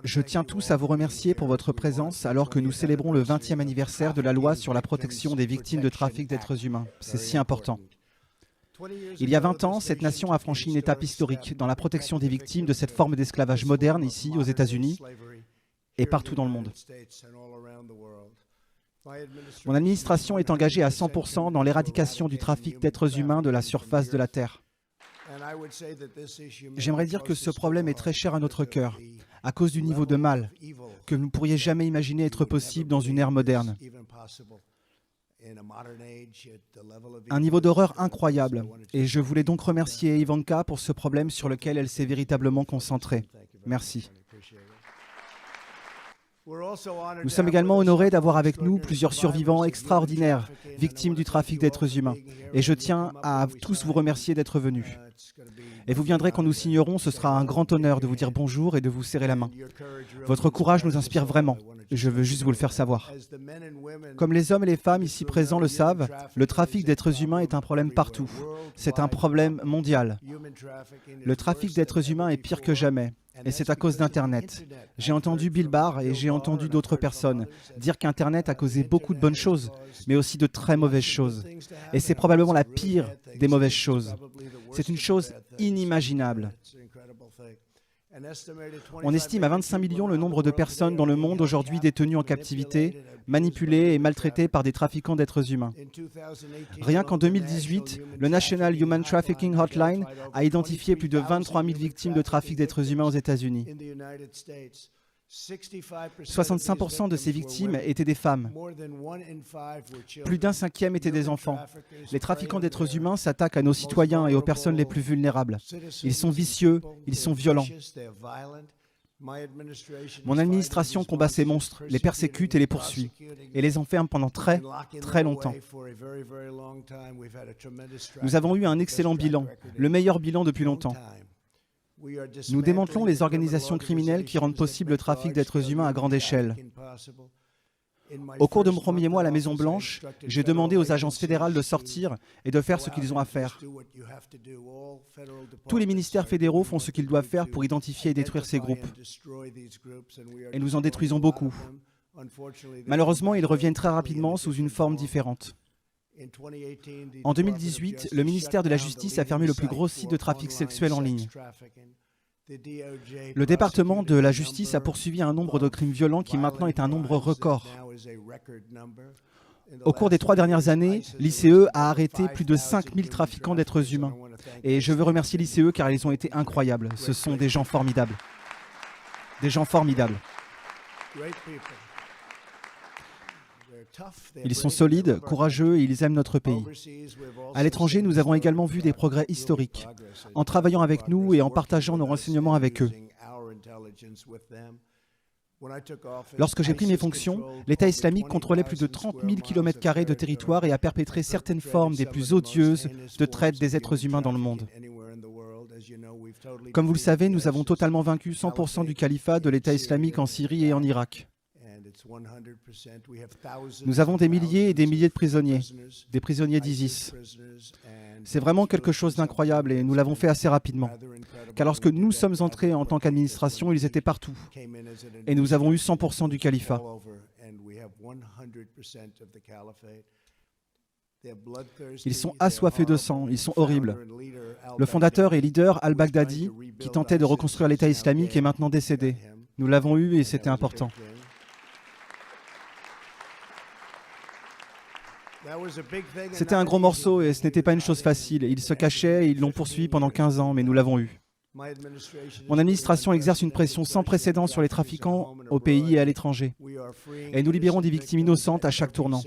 Je tiens tous à vous remercier pour votre présence alors que nous célébrons le 20e anniversaire de la loi sur la protection des victimes de trafic d'êtres humains. C'est si important. Il y a 20 ans, cette nation a franchi une étape historique dans la protection des victimes de cette forme d'esclavage moderne ici aux États-Unis et partout dans le monde. Mon administration est engagée à 100% dans l'éradication du trafic d'êtres humains de la surface de la Terre. J'aimerais dire que ce problème est très cher à notre cœur, à cause du niveau de mal que vous ne pourriez jamais imaginer être possible dans une ère moderne. Un niveau d'horreur incroyable, et je voulais donc remercier Ivanka pour ce problème sur lequel elle s'est véritablement concentrée. Merci. Nous sommes également honorés d'avoir avec nous plusieurs survivants extraordinaires, victimes du trafic d'êtres humains. Et je tiens à tous vous remercier d'être venus. Et vous viendrez quand nous signerons, ce sera un grand honneur de vous dire bonjour et de vous serrer la main. Votre courage nous inspire vraiment. Je veux juste vous le faire savoir. Comme les hommes et les femmes ici présents le savent, le trafic d'êtres humains est un problème partout. C'est un problème mondial. Le trafic d'êtres humains est pire que jamais. Et c'est à cause d'Internet. J'ai entendu Bill Barr et j'ai entendu d'autres personnes dire qu'Internet a causé beaucoup de bonnes choses, mais aussi de très mauvaises choses. Et c'est probablement la pire des mauvaises choses. C'est une chose inimaginable. On estime à 25 millions le nombre de personnes dans le monde aujourd'hui détenues en captivité, manipulées et maltraitées par des trafiquants d'êtres humains. Rien qu'en 2018, le National Human Trafficking Hotline a identifié plus de 23 000 victimes de trafic d'êtres humains aux États-Unis. 65% de ces victimes étaient des femmes. Plus d'un cinquième étaient des enfants. Les trafiquants d'êtres humains s'attaquent à nos citoyens et aux personnes les plus vulnérables. Ils sont vicieux, ils sont violents. Mon administration combat ces monstres, les persécute et les poursuit, et les enferme pendant très, très longtemps. Nous avons eu un excellent bilan, le meilleur bilan depuis longtemps. Nous démantelons les organisations criminelles qui rendent possible le trafic d'êtres humains à grande échelle. Au cours de mon premier mois à la Maison-Blanche, j'ai demandé aux agences fédérales de sortir et de faire ce qu'ils ont à faire. Tous les ministères fédéraux font ce qu'ils doivent faire pour identifier et détruire ces groupes. Et nous en détruisons beaucoup. Malheureusement, ils reviennent très rapidement sous une forme différente. En 2018, le ministère de la Justice a fermé le plus gros site de trafic sexuel en ligne. Le département de la justice a poursuivi un nombre de crimes violents qui maintenant est un nombre record. Au cours des 3 dernières années, l'ICE a arrêté plus de 5000 trafiquants d'êtres humains. Et je veux remercier l'ICE car ils ont été incroyables. Ce sont des gens formidables. Des gens formidables. Ils sont solides, courageux et ils aiment notre pays. À l'étranger, nous avons également vu des progrès historiques, en travaillant avec nous et en partageant nos renseignements avec eux. Lorsque j'ai pris mes fonctions, l'État islamique contrôlait plus de 30 000 km² de territoire et a perpétré certaines formes des plus odieuses de traite des êtres humains dans le monde. Comme vous le savez, nous avons totalement vaincu 100% du califat de l'État islamique en Syrie et en Irak. Nous avons des milliers et des milliers de prisonniers, des prisonniers d'ISIS. C'est vraiment quelque chose d'incroyable et nous l'avons fait assez rapidement. Car lorsque nous sommes entrés en tant qu'administration, ils étaient partout. Et nous avons eu 100% du califat. Ils sont assoiffés de sang, ils sont horribles. Le fondateur et leader al-Baghdadi, qui tentait de reconstruire l'État islamique, est maintenant décédé. Nous l'avons eu et c'était important. C'était un gros morceau et ce n'était pas une chose facile. Ils se cachaient et ils l'ont poursuivi pendant 15 ans, mais nous l'avons eu. Mon administration exerce une pression sans précédent sur les trafiquants au pays et à l'étranger. Et nous libérons des victimes innocentes à chaque tournant.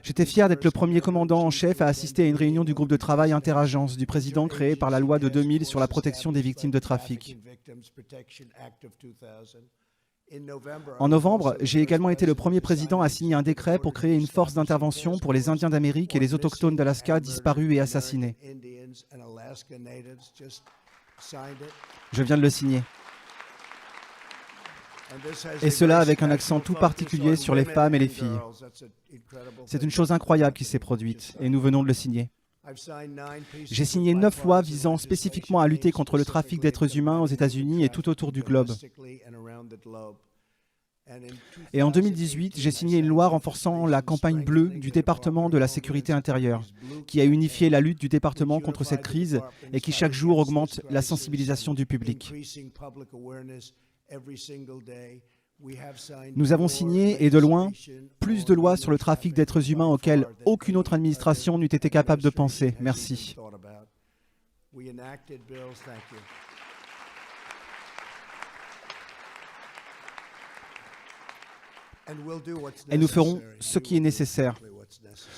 J'étais fier d'être le premier commandant en chef à assister à une réunion du groupe de travail Interagences du président créé par la loi de 2000 sur la protection des victimes de trafic. En novembre, j'ai également été le premier président à signer un décret pour créer une force d'intervention pour les Indiens d'Amérique et les autochtones d'Alaska disparus et assassinés. Je viens de le signer. Et cela avec un accent tout particulier sur les femmes et les filles. C'est une chose incroyable qui s'est produite et nous venons de le signer. J'ai signé 9 lois visant spécifiquement à lutter contre le trafic d'êtres humains aux États-Unis et tout autour du globe. Et en 2018, j'ai signé une loi renforçant la campagne bleue du département de la sécurité intérieure, qui a unifié la lutte du département contre cette crise et qui chaque jour augmente la sensibilisation du public. Nous avons signé, et de loin, plus de lois sur le trafic d'êtres humains auxquelles aucune autre administration n'eût été capable de penser. Merci. Et nous ferons ce qui est nécessaire.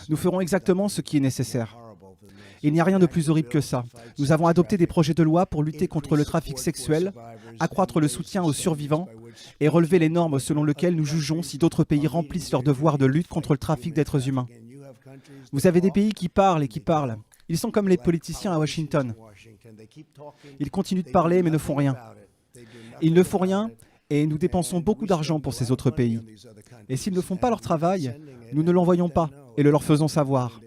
Nous ferons exactement ce qui est nécessaire. Il n'y a rien de plus horrible que ça. Nous avons adopté des projets de loi pour lutter contre le trafic sexuel, accroître le soutien aux survivants et relever les normes selon lesquelles nous jugeons si d'autres pays remplissent leur devoir de lutte contre le trafic d'êtres humains. Vous avez des pays qui parlent et qui parlent. Ils sont comme les politiciens à Washington. Ils continuent de parler mais ne font rien. Ils ne font rien et nous dépensons beaucoup d'argent pour ces autres pays. Et s'ils ne font pas leur travail, nous ne l'envoyons pas et le leur faisons savoir.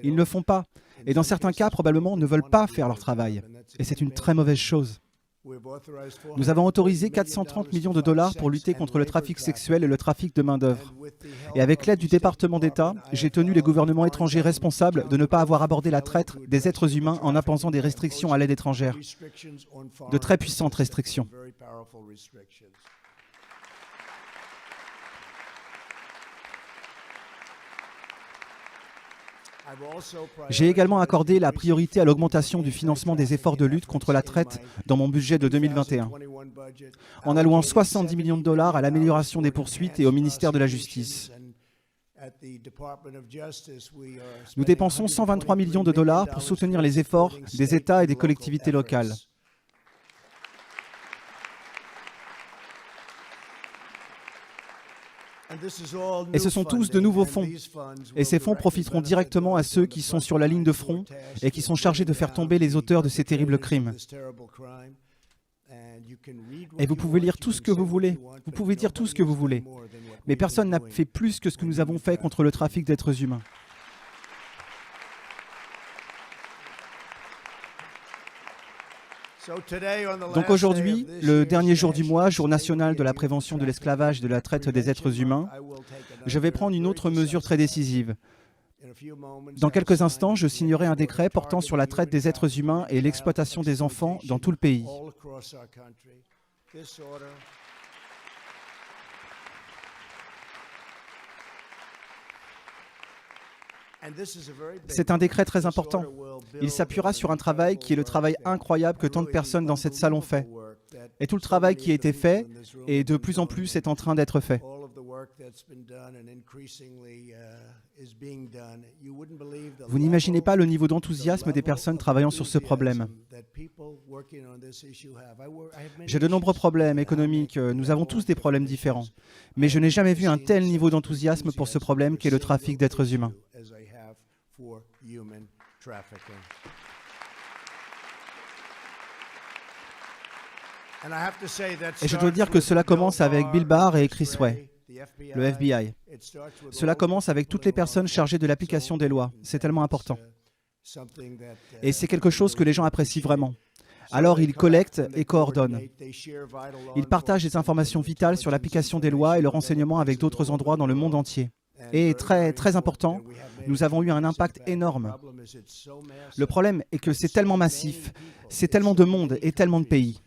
Ils ne le font pas. Et dans certains cas, probablement, ne veulent pas faire leur travail. Et c'est une très mauvaise chose. Nous avons autorisé 430 millions de dollars pour lutter contre le trafic sexuel et le trafic de main-d'œuvre. Et avec l'aide du département d'État, j'ai tenu les gouvernements étrangers responsables de ne pas avoir abordé la traite des êtres humains en imposant des restrictions à l'aide étrangère. De très puissantes restrictions. J'ai également accordé la priorité à l'augmentation du financement des efforts de lutte contre la traite dans mon budget de 2021, en allouant 70 millions de dollars à l'amélioration des poursuites et au ministère de la Justice. Nous dépensons 123 millions de dollars pour soutenir les efforts des États et des collectivités locales. Et ce sont tous de nouveaux fonds. Et ces fonds profiteront directement à ceux qui sont sur la ligne de front et qui sont chargés de faire tomber les auteurs de ces terribles crimes. Et vous pouvez lire tout ce que vous voulez. Vous pouvez dire tout ce que vous voulez. Mais personne n'a fait plus que ce que nous avons fait contre le trafic d'êtres humains. Donc aujourd'hui, le dernier jour du mois, jour national de la prévention de l'esclavage et de la traite des êtres humains, je vais prendre une autre mesure très décisive. Dans quelques instants, je signerai un décret portant sur la traite des êtres humains et l'exploitation des enfants dans tout le pays. C'est un décret très important. Il s'appuiera sur un travail qui est le travail incroyable que tant de personnes dans cette salle ont fait. Et tout le travail qui a été fait, et de plus en plus, est en train d'être fait. Vous n'imaginez pas le niveau d'enthousiasme des personnes travaillant sur ce problème. J'ai de nombreux problèmes économiques, nous avons tous des problèmes différents. Mais je n'ai jamais vu un tel niveau d'enthousiasme pour ce problème qu'est le trafic d'êtres humains. Et je dois dire que cela commence avec Bill Barr et Chris Wray, le FBI. Cela commence avec toutes les personnes chargées de l'application des lois. C'est tellement important. Et c'est quelque chose que les gens apprécient vraiment. Alors ils collectent et coordonnent. Ils partagent des informations vitales sur l'application des lois et le renseignement avec d'autres endroits dans le monde entier. Et très, très important, nous avons eu un impact énorme. Le problème est que c'est tellement massif, c'est tellement de monde et tellement de pays.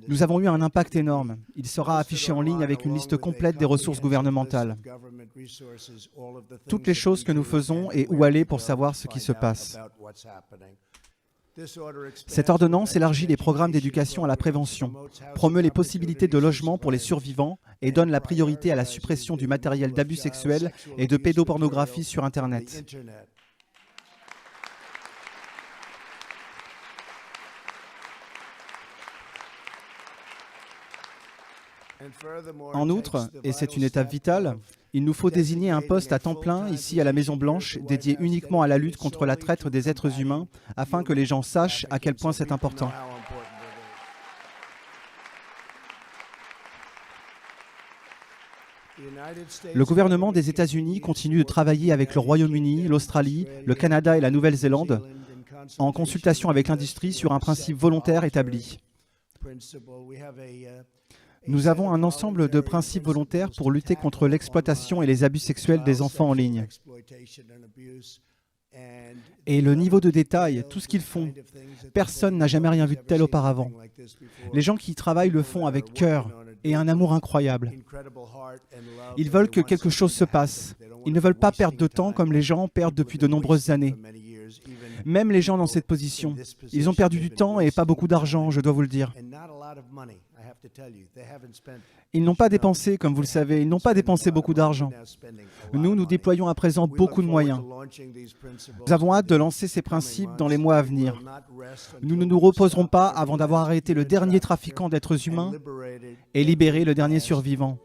Nous avons eu un impact énorme. Il sera affiché en ligne avec une liste complète des ressources gouvernementales. Toutes les choses que nous faisons et où aller pour savoir ce qui se passe. Cette ordonnance élargit les programmes d'éducation à la prévention, promeut les possibilités de logement pour les survivants et donne la priorité à la suppression du matériel d'abus sexuels et de pédopornographie sur Internet. En outre, et c'est une étape vitale, il nous faut désigner un poste à temps plein ici à la Maison-Blanche dédié uniquement à la lutte contre la traite des êtres humains afin que les gens sachent à quel point c'est important. Le gouvernement des États-Unis continue de travailler avec le Royaume-Uni, l'Australie, le Canada et la Nouvelle-Zélande en consultation avec l'industrie sur un principe volontaire établi. Nous avons un ensemble de principes volontaires pour lutter contre l'exploitation et les abus sexuels des enfants en ligne. Et le niveau de détail, tout ce qu'ils font, personne n'a jamais rien vu de tel auparavant. Les gens qui y travaillent le font avec cœur et un amour incroyable. Ils veulent que quelque chose se passe. Ils ne veulent pas perdre de temps comme les gens perdent depuis de nombreuses années. Même les gens dans cette position, ils ont perdu du temps et pas beaucoup d'argent, je dois vous le dire. Ils n'ont pas dépensé, comme vous le savez, ils n'ont pas dépensé beaucoup d'argent. Nous déployons à présent beaucoup de moyens. Nous avons hâte de lancer ces principes dans les mois à venir. Nous ne nous reposerons pas avant d'avoir arrêté le dernier trafiquant d'êtres humains et libéré le dernier survivant.